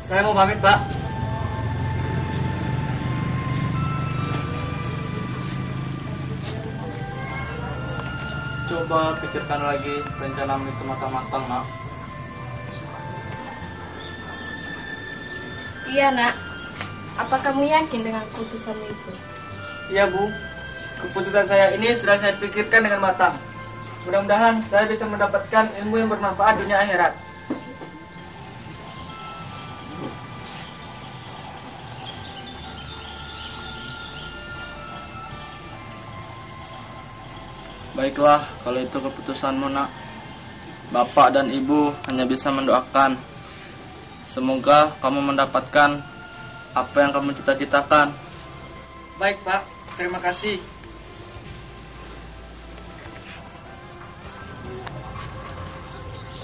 Saya mau pamit, Pak. Coba pikirkan lagi rencanamu itu matang-matang, Nak. Iya, Nak. Apa kamu yakin dengan keputusanmu itu? Iya, Bu. Keputusan saya ini sudah saya pikirkan dengan matang. Mudah-mudahan saya bisa mendapatkan ilmu yang bermanfaat dunia akhirat. Baiklah, kalau itu keputusanmu, Nak. Bapak dan Ibu hanya bisa mendoakan. Semoga kamu mendapatkan apa yang kamu cita-citakan. Baik, Pak. Terima kasih.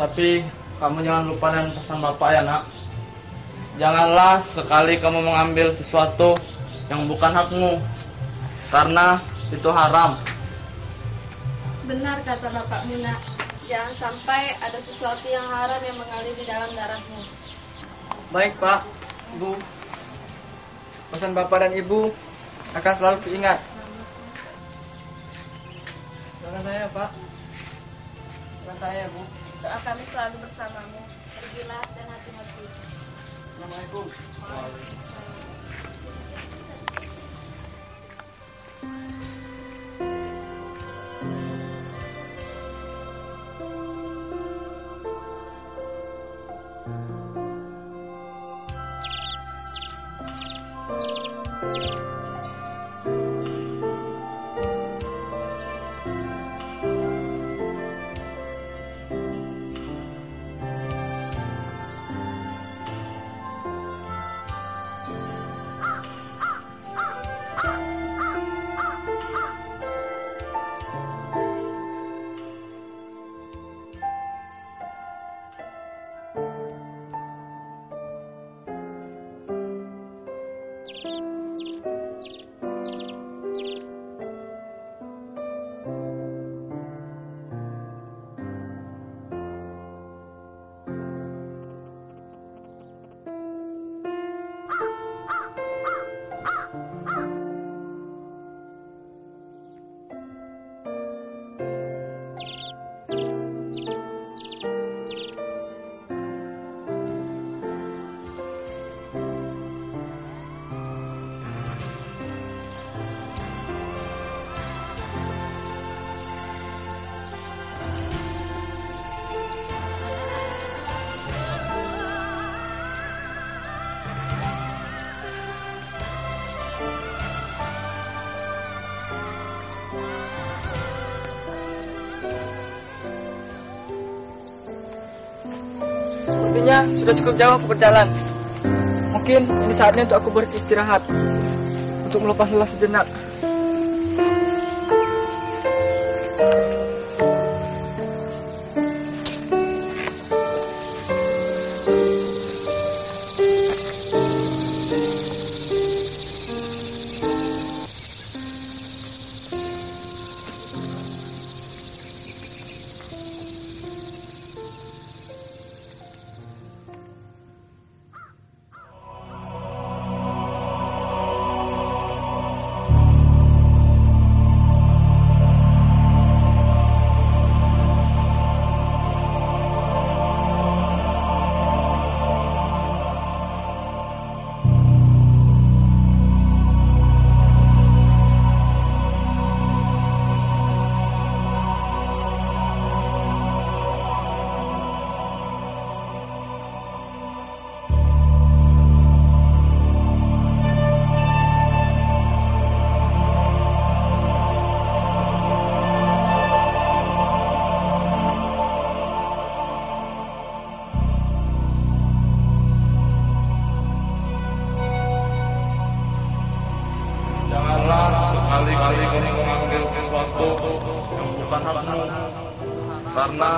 Tapi kamu jangan lupa dengan pesan Bapak ya, Nak. Janganlah sekali kamu mengambil sesuatu yang bukan hakmu, karena itu haram. Benar kata bapakmu, Nak. Jangan sampai ada sesuatu yang haram yang mengalir di dalam darahmu. Baik, Pak. Bu. Pesan Bapak dan Ibu akan selalu diingat. Doakan saya, Pak. Doakan saya, Bu. Doa kami selalu bersamamu. Pergilah dan hati-hati. Assalamualaikum. Sepertinya sudah cukup jauh aku berjalan. Mungkin ini saatnya untuk aku beristirahat, untuk melepas lelah sejenak. Sekali-kali kamu mengambil sesuatu yang bukan hakmu, karena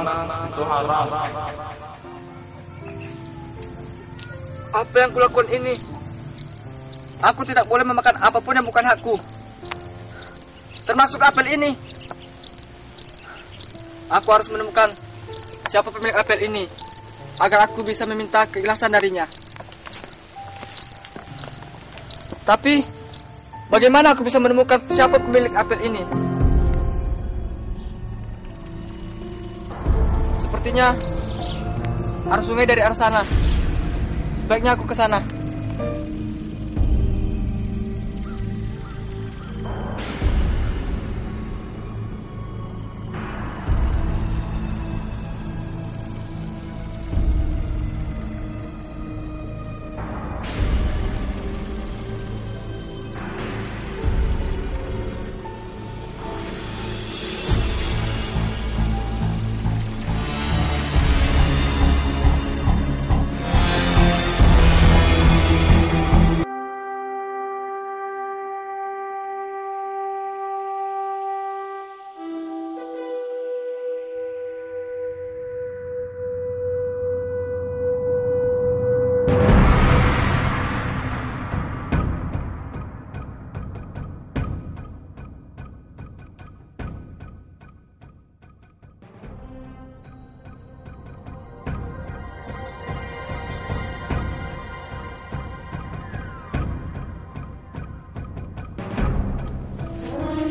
itu haram. Apa yang kulakukan ini? Aku tidak boleh memakan apapun yang bukan hakku, termasuk apel ini. Aku harus menemukan siapa pemilik apel ini, agar aku bisa meminta keikhlasan darinya. Tapi, bagaimana aku bisa menemukan siapa pemilik apel ini? Sepertinya arus sungai dari arah sana. Sebaiknya aku ke sana.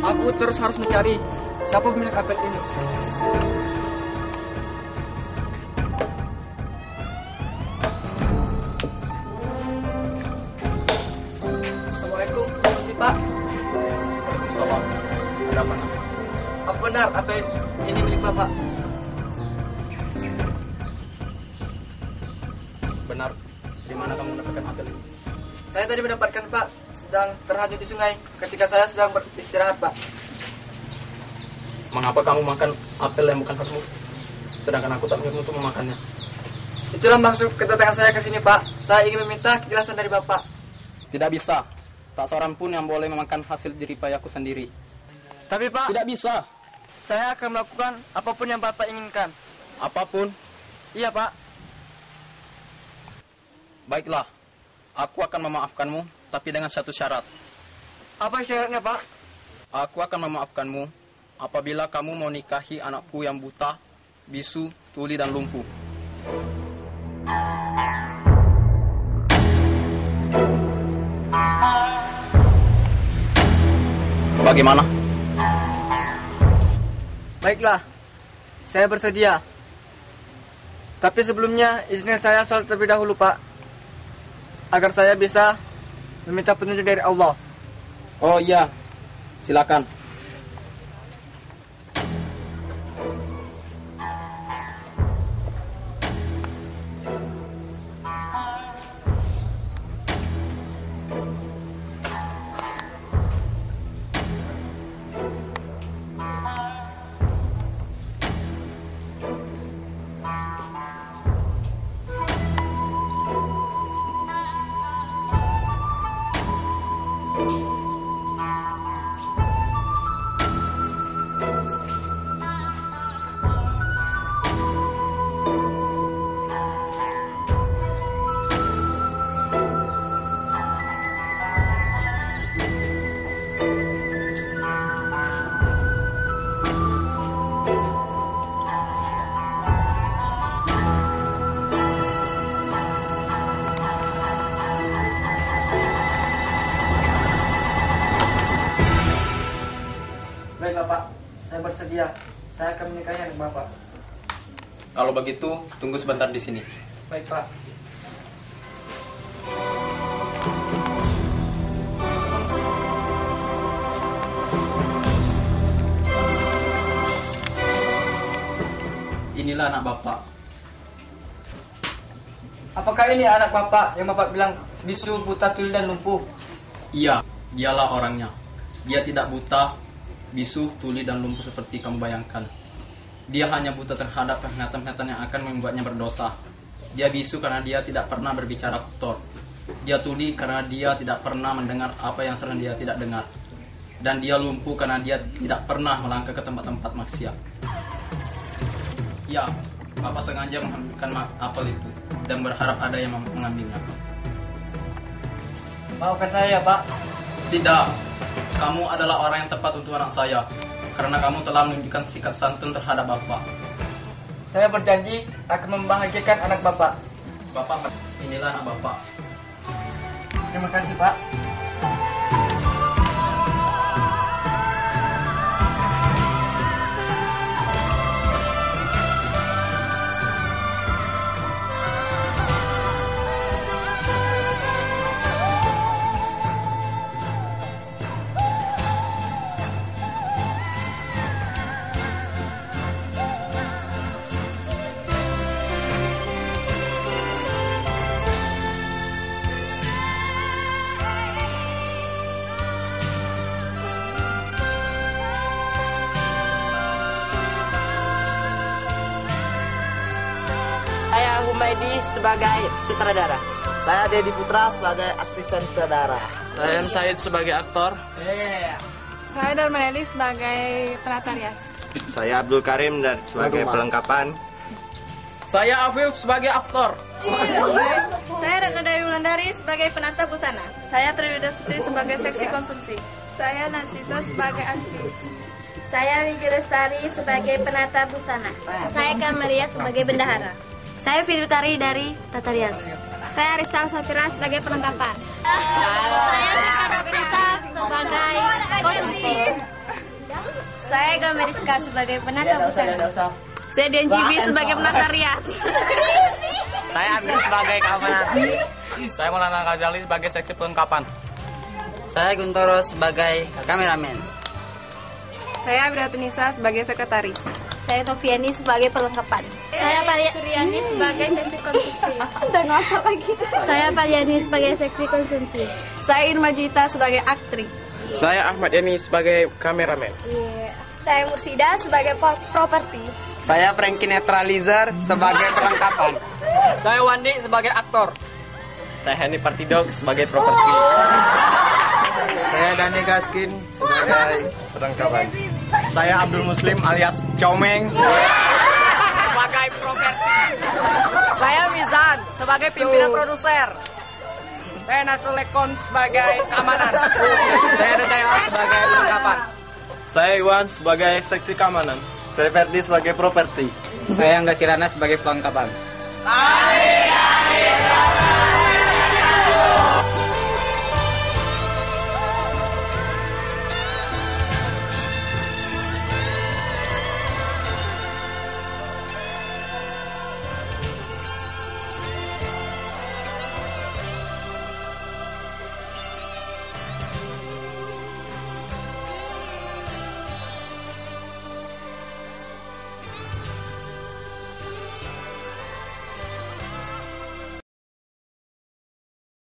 Aku terus harus mencari siapa pemilik apel ini. Assalamualaikum, permisi Pak. Salam. Ada apa? Apa benar apel ini milik Bapak? Benar. Di mana kamu mendapatkan apel ini? Saya tadi mendapatkan Pak, sedang terhanyut di sungai ketika saya sedang beristirahat Pak. Mengapa kamu makan apel yang bukan hakmu? Sedangkan aku tak menyuruh untuk memakannya. Itulah maksud kedatangan saya ke sini Pak. Saya ingin meminta kejelasan dari Bapak. Tidak bisa. Tak seorang pun yang boleh memakan hasil jerih payahku sendiri. Tapi Pak, Tidak bisa. saya akan melakukan apapun yang Bapak inginkan. Apapun. Iya Pak. Baiklah. Aku akan memaafkanmu, tapi dengan satu syarat. Apa syaratnya Pak? Aku akan memaafkanmu apabila kamu mau nikahi anakku yang buta, bisu, tuli, dan lumpuh. Bagaimana? Baiklah, saya bersedia. Tapi sebelumnya izinkan saya sholat terlebih dahulu Pak, agar saya bisa meminta petunjuk dari Allah. Oh iya, silakan. Baiklah Pak, saya bersedia. Saya akan menikahi anak Bapak. Kalau begitu, tunggu sebentar di sini. Baik Pak. Inilah anak Bapak. Apakah ini anak Bapak yang Bapak bilang bisu, buta, tuli, dan lumpuh? Iya, dialah orangnya. Dia tidak buta, bisu, tuli, dan lumpuh seperti kamu bayangkan. Dia hanya buta terhadap penglihatan-penglihatan yang akan membuatnya berdosa. Dia bisu karena dia tidak pernah berbicara kotor. Dia tuli karena dia tidak pernah mendengar apa yang sering dia tidak dengar. Dan dia lumpuh karena dia tidak pernah melangkah ke tempat-tempat maksiat. Ya, Bapak sengaja mengambilkan apel itu dan berharap ada yang mengambilnya. Maafkan saya ya Pak. Tidak, kamu adalah orang yang tepat untuk anak saya karena kamu telah menunjukkan sikap santun terhadap Bapak. Saya berjanji akan membahagiakan anak Bapak. Bapak, inilah anak Bapak. Terima kasih Pak. Humaydi sebagai sutradara. Saya Dedi Putra sebagai asisten sutradara. Saya M. Said sebagai aktor. Saya Darmaneli sebagai penata rias. Saya Abdul Karim dan sebagai pelengkapan. Saya Afif sebagai aktor. Saya Ratna Dewi Wulandari sebagai penata busana. Saya Triwida Siti sebagai seksi konsumsi. Saya Nasisa sebagai aktris. Saya Wigi Lestari sebagai penata busana. Saya Kamaria sebagai bendahara. Saya Fidrutari dari Tata Rias. Saya Ristal Safira sebagai penangkapan. Saya Rita sebagai konsumsi. Saya Gameriska sebagai penata busana. Saya Dian Jibi sebagai penata rias. Saya Abdi sebagai keamanan. Saya Maulana Ghazali sebagai seksi pelengkapan. Saya Guntoro sebagai kameramen. Saya Abratunisa sebagai sekretaris. Saya Noviani sebagai perlengkapan. Saya Suryani sebagai seksi konsumsi. Saya Paliani sebagai seksi konsumsi. Saya Irma Juwita sebagai aktris. Saya Ahmad Yani sebagai kameramen. Saya Mursida sebagai properti. Saya Frankie Neutralizer sebagai perlengkapan. Saya Wandi sebagai aktor. Saya Hani Partidog sebagai properti. Saya Dani Gaskin sebagai Perlengkapan. Saya Abdul Muslim alias Comeng sebagai properti. Saya Mizan sebagai pimpinan produser. Saya Nasrul Lekon sebagai keamanan. Saya Desaya sebagai pelengkapan. Saya Iwan sebagai seksi keamanan. Saya Ferdi sebagai properti. Saya Angga Kirana sebagai pelengkapan.